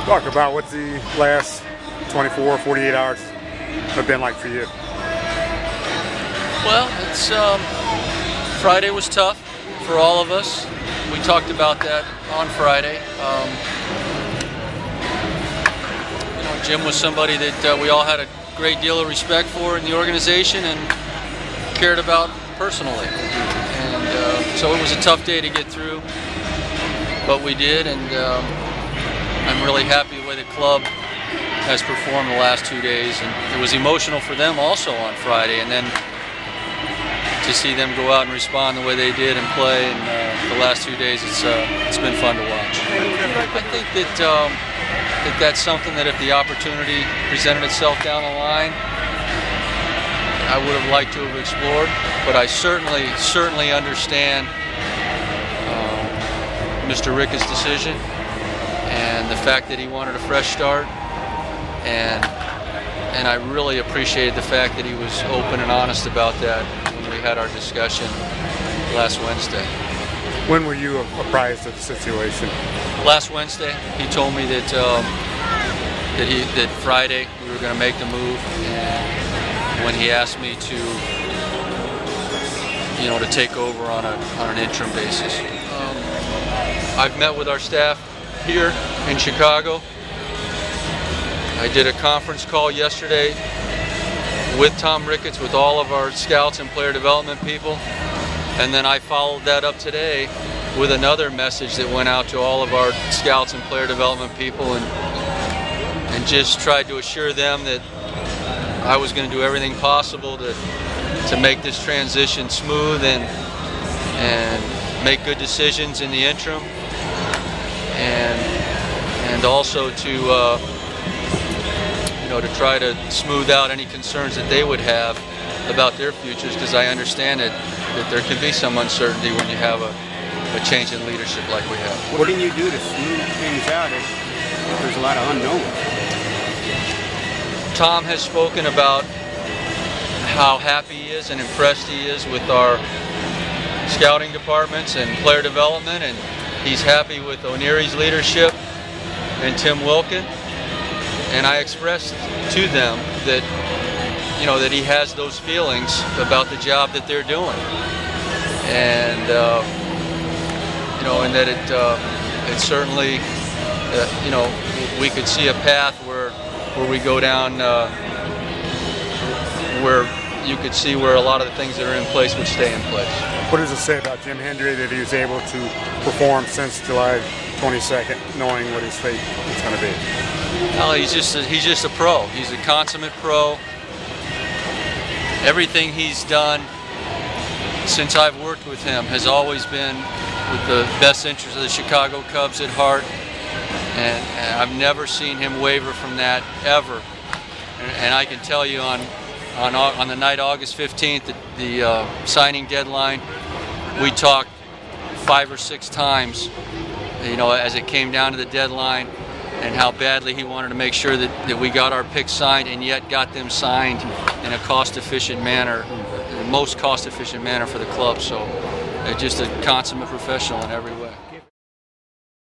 Talk about what the last 24, 48 hours have been like for you. Well, it's Friday was tough for all of us. We talked about that on Friday. Jim was somebody that we all had a great deal of respect for in the organization and cared about personally. And so it was a tough day to get through, but we did, and I'm really happy with the way the club has performed the last 2 days. And it was emotional for them also on Friday, and then to see them go out and respond the way they did and play in the last 2 days, it's been fun to watch. I think that that's something that if the opportunity presented itself down the line, I would have liked to have explored, but I certainly understand Mr. Ricketts' decision and the fact that he wanted a fresh start, and I really appreciated the fact that he was open and honest about that when we had our discussion last Wednesday. When were you apprised of the situation? Last Wednesday, he told me that that Friday we were going to make the move, and when he asked me to take over on an interim basis. I've met with our staff here in Chicago. I did a conference call yesterday with Tom Ricketts, with all of our scouts and player development people, and then I followed that up today with another message that went out to all of our scouts and player development people, and just tried to assure them that I was going to do everything possible to make this transition smooth and make good decisions in the interim, and also to try to smooth out any concerns that they would have about their futures, because I understand that there can be some uncertainty when you have a change in leadership like we have. What can you do to smooth things out if there's a lot of unknowns? Tom has spoken about how happy he is and impressed he is with our scouting departments and player development, and he's happy with O'Neary's leadership and Tim Wilkin. And I expressed to them that that he has those feelings about the job that they're doing, and and that it certainly we could see a path where we go down where you could see where a lot of the things that are in place would stay in place. What does it say about Jim Hendry that he was able to perform since July 22nd, knowing what his fate is going to be? Well, he's just a pro. He's a consummate pro. Everything he's done since I've worked with him has always been with the best interest of the Chicago Cubs at heart, and I've never seen him waver from that ever. And I can tell you on the night August 15th, the signing deadline, we talked 5 or 6 times, as it came down to the deadline, and how badly he wanted to make sure that we got our picks signed, and yet got them signed in a cost-efficient manner, the most cost-efficient manner for the club. So just a consummate professional in every way.